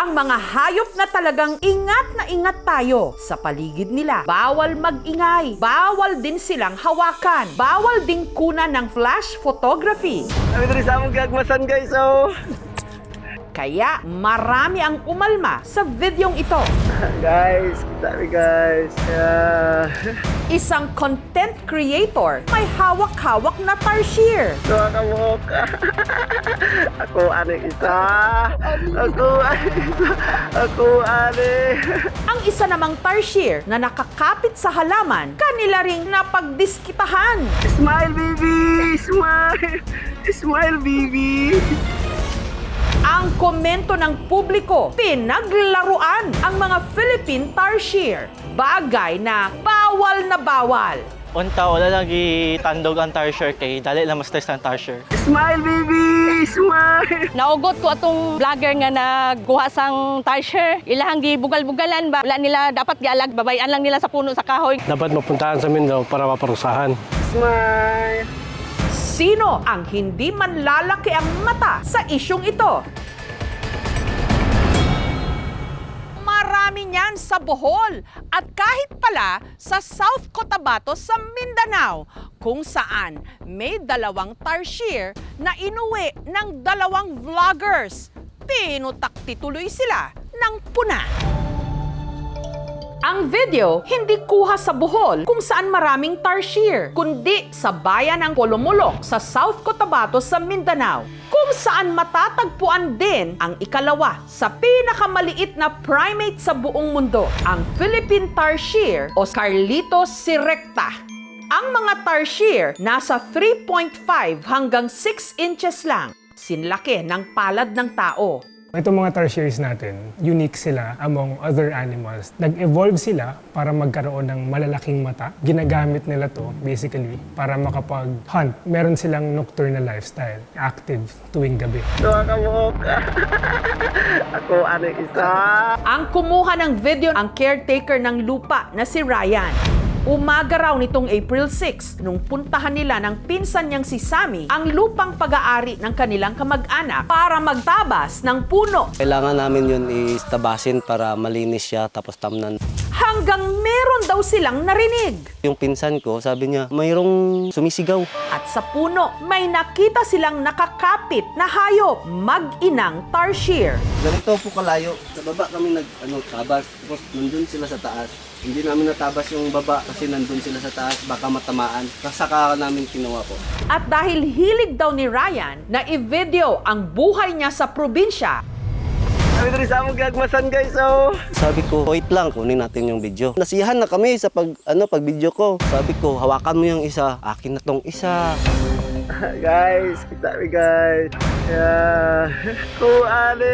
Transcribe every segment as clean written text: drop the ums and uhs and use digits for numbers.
ang mga hayop na talagang ingat na ingat tayo sa paligid nila. Bawal mag-ingay, bawal din silang hawakan, bawal din kunan ng flash photography. Kami dito sa among gagmasan guys, oh. Kaya marami ang umalma sa videong ito. Guys, kita guys. Yeah. Isang content creator may hawak-hawak na tarsier. Doa ka mo. Ako ano isa. Ako ano isa. Ako ano. Ang isa namang tarsier na nakakapit sa halaman, kanila ring napagdiskitahan. Smile baby, smile. Smile baby. Ang komento ng publiko, pinaglaruan ang mga Philippine tarsier. Bagay na bawal na bawal. Unta, wala lagi tandog ang tarsier kay dali lang mas ang tarsier. Smile baby, smile. Naugot ko atong vlogger nga nagkuha sang tarsier. Ilahang gibugal-bugalan ba? Wala nila dapat gialag, babayan lang nila sa puno sa kahoy. Dapat mapuntahan sa Mindanao para maparusahan. Smile. Sino ang hindi manlalaki ang mata sa isyong ito? Marami niyan sa Bohol at kahit pala sa South Cotabato sa Mindanao, kung saan may dalawang tarsier na inuwi ng dalawang vloggers. Tinutakti tuloy sila ng puna. Ang video hindi kuha sa Bohol kung saan maraming tarsier, kundi sa bayan ng Polomolok sa South Cotabato sa Mindanao, kung saan matatagpuan din ang ikalawa sa pinakamaliit na primate sa buong mundo, ang Philippine tarsier o Carlitos sirecta. Ang mga tarsier nasa 3.5 hanggang 6 inches lang, sinlaki ng palad ng tao. Itong mga tarsiers natin, unique sila among other animals. Nag-evolve sila para magkaroon ng malalaking mata. Ginagamit nila to basically para makapag-hunt. Meron silang nocturnal lifestyle, active tuwing gabi. Doa ka mo. Ako ano isa. Ang kumuha ng video ang caretaker ng lupa na si Ryan. Umaga raw nitong April 6 nung puntahan nila ng pinsan niyang si Sammy ang lupang pag-aari ng kanilang kamag-anak para magtabas ng puno. Kailangan namin yun istabasin para malinis siya tapos tamnan. Hanggang meron daw silang narinig. Yung pinsan ko, sabi niya, mayroong sumisigaw. At sa puno, may nakita silang nakakapit na hayop, mag-inang tarsier. Ganito po kalayo. Sa baba kami tabas, tapos nandun sila sa taas. Hindi namin natabas yung baba kasi nandun sila sa taas, baka matamaan. Saka namin kinuha po. At dahil hilig daw ni Ryan na i-video ang buhay niya sa probinsya, Kami dito sa among gagmasan guys, oh. Sabi ko, wait lang, kunin natin yung video. Nasiyahan na kami sa pag video ko. Sabi ko, hawakan mo yung isa, akin na tong isa. Guys, kita guys. Yeah. Ako ano.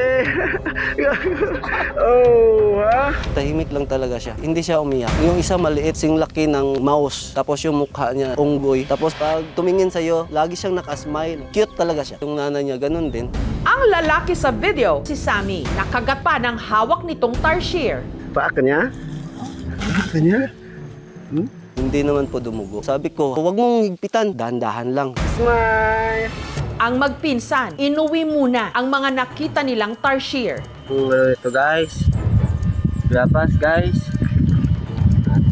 Oh, ha? Tahimik lang talaga siya. Hindi siya umiyak. Yung isa maliit, sing laki ng mouse. Tapos yung mukha niya, unggoy. Tapos pag tumingin sa'yo, lagi siyang nakasmile. Cute talaga siya. Yung nanay niya, ganun din. ang lalaki sa video, si Sammy, nakagat pa ng hawak nitong tarsier. Paa ka niya? Paa ka niya? Hindi naman po dumugo. Sabi ko, huwag mong higpitan, dahan-dahan lang. Smile. Ang magpinsan, inuwi muna ang mga nakita nilang tarsier. Ito guys. Lapas guys.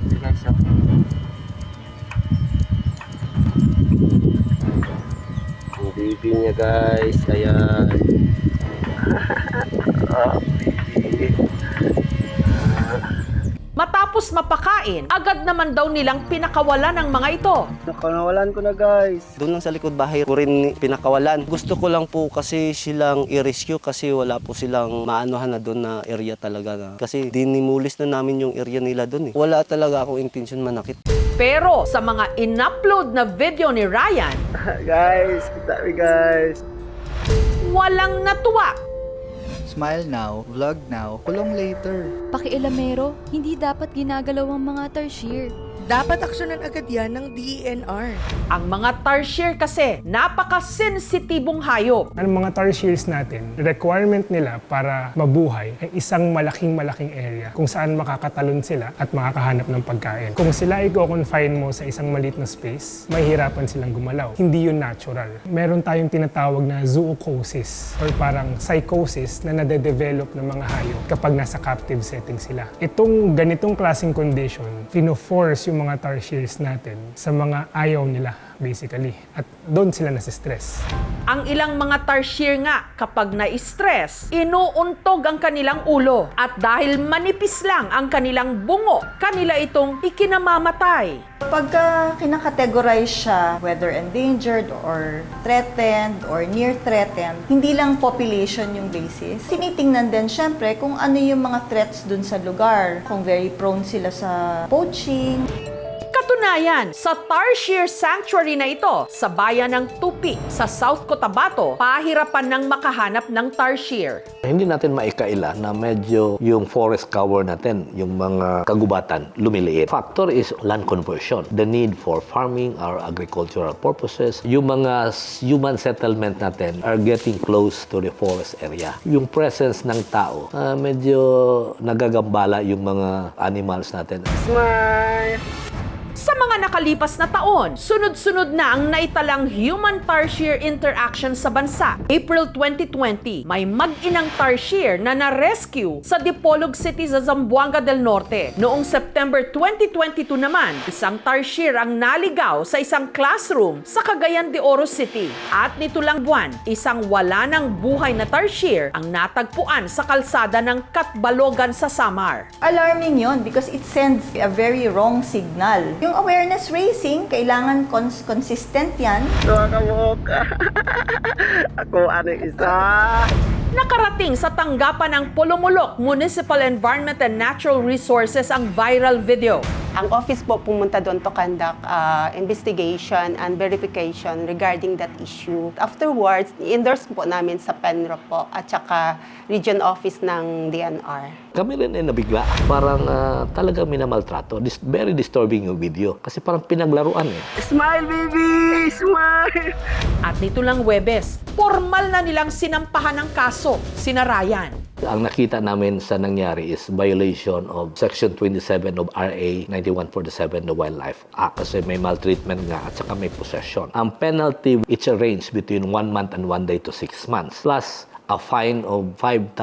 Ito guys. Oh. Ang baby niya guys. Ayan. Oh, baby. Matapos mapakain, agad naman daw nilang pinakawalan ng mga ito. Nakanawalan ko na guys. Doon lang sa likod bahay ko rin pinakawalan. Gusto ko lang po kasi silang i-rescue kasi wala po silang maanuhan na doon na area talaga. Kasi dinimulis na namin yung area nila doon eh. Wala talaga akong intention manakit. Pero sa mga in-upload na video ni Ryan, Guys, kita guys. walang natuwa. Smile now, vlog now, kulong later. Pakialamero, hindi dapat ginagalaw ang mga tarsier. Dapat aksyonan agad yan ng DENR. Ang mga tarsier kasi, napaka-sensitibong hayop. Ang mga tarsiers natin, requirement nila para mabuhay ay isang malaking area kung saan makakatalon sila at makakahanap ng pagkain. Kung sila i-confine mo sa isang maliit na space, mahihirapan silang gumalaw. Hindi yun natural. Meron tayong tinatawag na zoocosis or parang psychosis na nade-develop ng mga hayop kapag nasa captive setting sila. Itong ganitong klaseng condition, pino-force yung mga tarsiers natin sa mga ayaw nila basically at doon sila nasistress. Ang ilang mga tarsier nga kapag na-stress, inuuntog ang kanilang ulo at dahil manipis lang ang kanilang bungo, kanila itong ikinamamatay. Pagka kinakategorize siya, whether endangered or threatened or near threatened, hindi lang population yung basis. Tinitingnan din syempre kung ano yung mga threats dun sa lugar, kung very prone sila sa poaching. Katunayan, sa Tarsier Sanctuary na ito, sa bayan ng Tupi, sa South Cotabato, pahirapan ng makahanap ng tarsier. Hindi natin maikaila na medyo yung forest cover natin, yung mga kagubatan, lumiliit. Factor is land conversion, the need for farming or agricultural purposes. Yung mga human settlement natin are getting close to the forest area. Yung presence ng tao, medyo nagagambala yung mga animals natin. Smile! Sa mga nakalipas na taon, sunod-sunod na ang naitalang human-tarsier interaction sa bansa. April 2020, may mag-inang tarsier na na-rescue sa Dipolog City sa Zamboanga del Norte. Noong September 2022 naman, isang tarsier ang naligaw sa isang classroom sa Cagayan de Oro City. At nito lang buwan, isang wala ng buhay na tarsier ang natagpuan sa kalsada ng Katbalogan sa Samar. Alarming yon because it sends a very wrong signal. Yung awareness raising, kailangan consistent yan. Mga kamok, ako ano isa. Nakarating sa tanggapan ng Polomolok Municipal Environment and Natural Resources ang viral video. Ang office po pumunta doon to conduct investigation and verification regarding that issue. Afterwards, i-endorse po namin sa PENRO po at saka region office ng DNR. Kami rin ay nabigla. Parang talagang minamaltrato. Very disturbing yung video. Kasi parang pinaglaruan eh. Smile, baby! Smile! At nito lang Huwebes, formal na nilang sinampahan ng kaso sina Ryan. Ang nakita namin sa nangyari is violation of Section 27 of RA 9147, the Wildlife Act. Kasi may maltreatment nga at saka may possession. Ang penalty, it's a range between 1 month and 1 day to 6 months. Plus, a fine of 5,000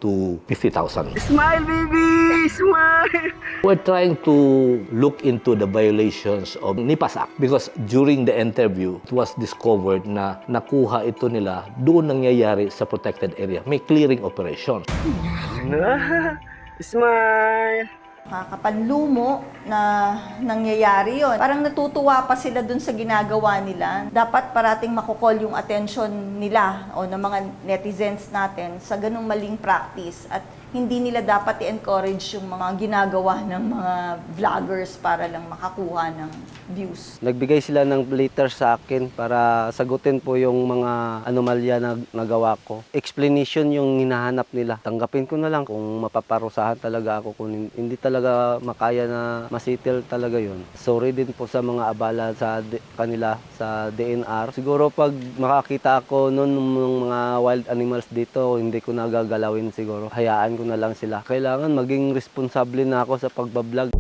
to 50,000. Smile, baby! Smile! We're trying to look into the violations of NIPAS Act because during the interview, it was discovered na nakuha ito nila doon nangyayari sa protected area. May clearing operation. Smile! Kakapanlumo na nangyayari yon. Parang natutuwa pa sila dun sa ginagawa nila. Dapat parating makukol yung attention nila o ng mga netizens natin sa ganung maling practice at hindi nila dapat i-encourage yung mga ginagawa ng mga vloggers para lang makakuha ng views. Nagbigay sila ng letter sa akin para sagutin po yung mga anomalya na nagawa ko. Explanation yung hinahanap nila. Tanggapin ko na lang kung mapaparusahan talaga ako, kung hindi talaga makaya na masitil talaga yun. Sorry din po sa mga abala sa kanila sa DNR. Siguro pag makakita ako noon ng mga wild animals dito, hindi ko nagagalawin siguro. Hayaan ko na lang sila. Kailangan maging responsable na ako sa pagbablog.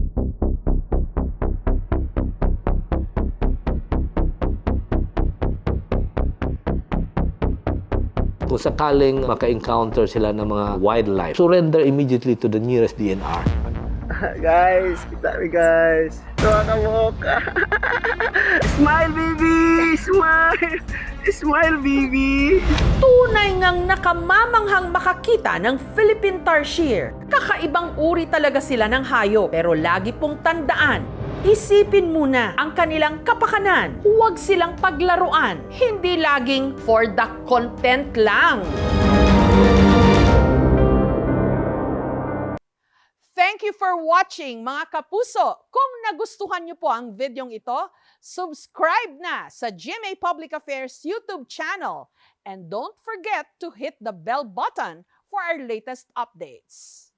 Kung sakaling maka-encounter sila ng mga wildlife, surrender immediately to the nearest DNR. Guys, kita mi guys. Mga kamok. Smile, baby! Smile! Smile, baby! Tunay ngang nakamamanghang makakita ng Philippine tarsier. Kakaibang uri talaga sila ng hayop, pero lagi pong tandaan, isipin muna ang kanilang kapakanan. Huwag silang paglaruan, hindi laging for the content lang. Thank you for watching, mga kapuso. Kung nagustuhan niyo po ang videong ito, subscribe na sa GMA Public Affairs YouTube channel. And don't forget to hit the bell button for our latest updates.